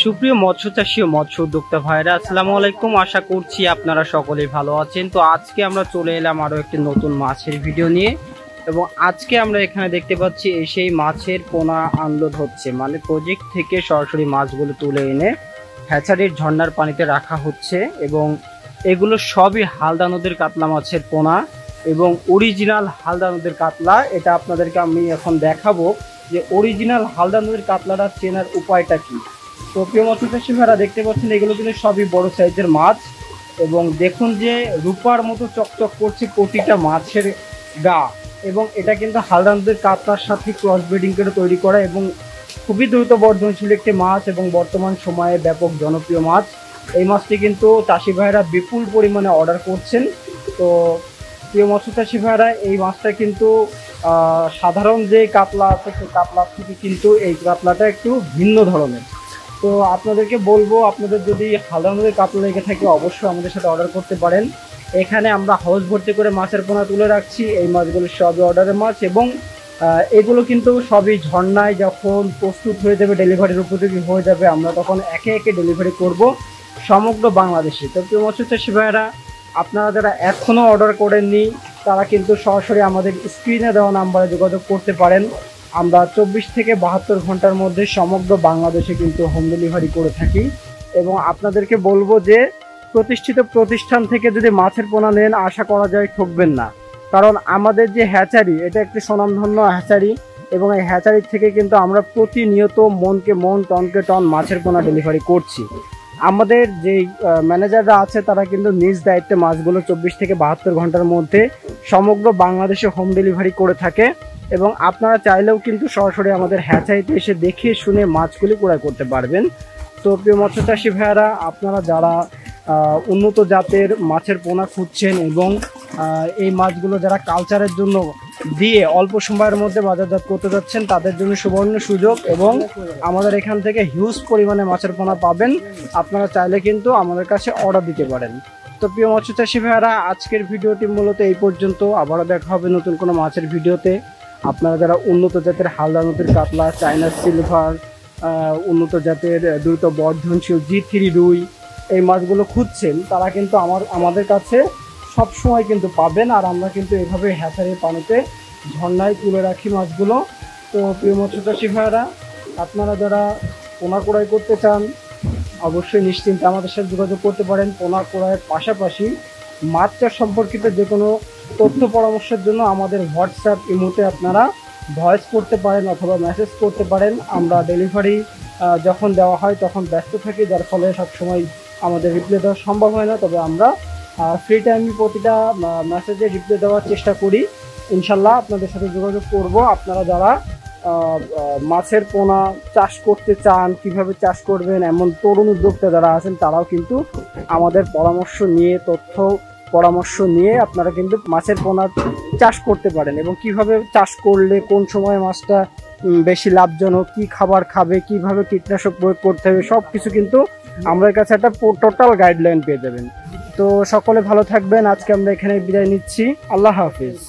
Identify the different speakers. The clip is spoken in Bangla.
Speaker 1: সুপ্রিয় মৎস্য চাষী ও মৎস্য উদ্যোক্তা ভাইরা, আসসালামু আলাইকুম। আশা করছি আপনারা সকলেই ভালো আছেন। তো আজকে আমরা চলে এলাম আরো একটি নতুন মাছের ভিডিও নিয়ে, এবং আজকে আমরা এখানে দেখতে পাচ্ছি সেই মাছের পোনা আনলোড হচ্ছে, মানে প্রজেক্ট থেকে সরাসরি মাছগুলো তুলে এনে হ্যাচারির ঝর্ণার পানিতে রাখা হচ্ছে। এবং এগুলো সবই হালদা নদীর কাতলা মাছের পোনা এবং অরিজিনাল হালদা নদীর কাতলা। এটা আপনাদেরকে আমি এখন দেখাবো যে অরিজিনাল হালদা নদীর কাতলাটা চেনার উপায়টা কি। তো প্রিয় মৎস্য চাষী ভাইরা, দেখতে পাচ্ছেন এগুলো কিন্তু সবই বড় সাইজের মাছ, এবং দেখুন যে রূপার মতো চকচক করছে প্রতিটা মাছের গা। এবং এটা কিন্তু হালদা নদীর কাতলার সাথে ক্রস ব্রিডিং করে তৈরি করা এবং খুবই দ্রুত বর্ধনশীল একটি মাছ এবং বর্তমান সময়ে ব্যাপক জনপ্রিয় মাছ। এই মাছটি কিন্তু চাষি ভাইরা বিপুল পরিমাণে অর্ডার করছেন। তো প্রিয় মৎস্য চাষী ভাইরা, এই মাছটা কিন্তু সাধারণ যে কাতলা আছে সেই কাতলার থেকে কিন্তু এই কাতলাটা একটু ভিন্ন ধরনের। তো আপনাদেরকে বলবো, আপনাদের যদি হালদা নদীর কাতলা লেগে থাকে অবশ্যই আমাদের সাথে অর্ডার করতে পারেন। এখানে আমরা হাউস ভর্তি করে মাছের পোনা তুলে রাখছি। এই মাছগুলো সবই অর্ডারের মাছ, এবং এগুলো কিন্তু সবই ঝর্ণায় যখন প্রস্তুত হয়ে যাবে, ডেলিভারির উপযোগী হয়ে যাবে, আমরা তখন একে একে ডেলিভারি করব সমগ্র বাংলাদেশে। তো প্রিয় মৎস্য চাষী ভাইয়েরা, আপনারা যারা এখনও অর্ডার করেননি তারা কিন্তু সরাসরি আমাদের স্ক্রিনে দেওয়া নাম্বারে যোগাযোগ করতে পারেন। আমরা 24 থেকে 72 ঘন্টার মধ্যে সমগ্র বাংলাদেশে কিন্তু হোম ডেলিভারি করে থাকি। এবং আপনাদেরকে বলবো যে প্রতিষ্ঠিত প্রতিষ্ঠান থেকে যদি মাছের পোনা নেন, আশা করা যায় ঠকবেন না। কারণ আমাদের যে হ্যাচারি, এটা একটি স্বনামধন্য হ্যাচারি, এবং এই হ্যাচারির থেকে কিন্তু আমরা প্রতিনিয়ত মনকে মন, টনকে টন মাছের পোনা ডেলিভারি করছি। আমাদের যেই ম্যানেজাররা আছে তারা কিন্তু নিজ দায়িত্বে মাছগুলো 24 থেকে 72 ঘন্টার মধ্যে সমগ্র বাংলাদেশে হোম ডেলিভারি করে থাকে। এবং আপনারা চাইলেও কিন্তু সরাসরি আমাদের হ্যাচারিতে এসে দেখে শুনে মাছগুলি ক্রয় করতে পারবেন। তো প্রিয় মৎস্য চাষী ভাইয়ারা, আপনারা যারা উন্নত জাতের মাছের পোনা খুঁজছেন এবং এই মাছগুলো যারা কালচারের জন্য দিয়ে অল্প সময়ের মধ্যে বাজারজাত করতে যাচ্ছেন, তাদের জন্য সুবর্ণ সুযোগ, এবং আমাদের এখান থেকে হিউজ পরিমাণে মাছের পোনা পাবেন। আপনারা চাইলে কিন্তু আমাদের কাছে অর্ডার দিতে পারেন। তো প্রিয় মৎস্য চাষী ভাইয়ারা, আজকের ভিডিওটি মূলত এই পর্যন্ত। আবারও দেখা হবে নতুন কোনো মাছের ভিডিওতে। আপনারা যারা উন্নত জাতের হালদা নদীর কাতলা, চায়না সিলভার, উন্নত জাতের দ্রুত বর্ধনশীল G3 রুই এই মাছগুলো খুঁজছেন, তারা কিন্তু আমাদের কাছে সবসময় কিন্তু পাবেন। আর আমরা কিন্তু এভাবে হ্যাচারির পানিতে ঝর্ণায় তুলে রাখি মাছগুলো। তো প্রিয় মৎস্য চাষী ভাইয়েরা, আপনারা যারা পোনা ক্রয় করতে চান অবশ্যই নিশ্চিন্তে আমাদের সাথে যোগাযোগ করতে পারেন। পোনা ক্রয়ের পাশাপাশি মাছ চাষ সম্পর্কিত যে কোনো তথ্য পরামর্শের জন্য আমাদের হোয়াটসঅ্যাপ, ইমোতে আপনারা ভয়েস করতে পারেন অথবা মেসেজ করতে পারেন। আমরা ডেলিভারি যখন দেওয়া হয় তখন ব্যস্ত থাকি, যার ফলে সবসময় আমাদের রিপ্লাই দেওয়া সম্ভব হয় না। তবে আমরা ফ্রি টাইমে প্রতিটা মেসেজে রিপ্লাই দেওয়ার চেষ্টা করি। ইনশাল্লাহ আপনাদের সাথে যোগাযোগ করব। আপনারা যারা মাছের পোনা চাষ করতে চান, কিভাবে চাষ করবেন, এমন তরুণ উদ্যোক্তা যারা আছেন, তারাও কিন্তু আমাদের পরামর্শ নিয়ে, তথ্য পরামর্শ নিয়ে আপনারা কিন্তু মাছের পোনা চাষ করতে পারেন। এবং কিভাবে চাষ করলে কোন সময় মাছটা বেশি লাভজনক, কি খাবার খাবে, কিভাবে কীটনাশক প্রয়োগ করতে হবে, সব কিছু কিন্তু আমাদের কাছে একটা টোটাল গাইডলাইন পেয়ে যাবেন। তো সকলে ভালো থাকবেন। আজকে আমরা এখানে বিদায় নিচ্ছি। আল্লাহ হাফিজ।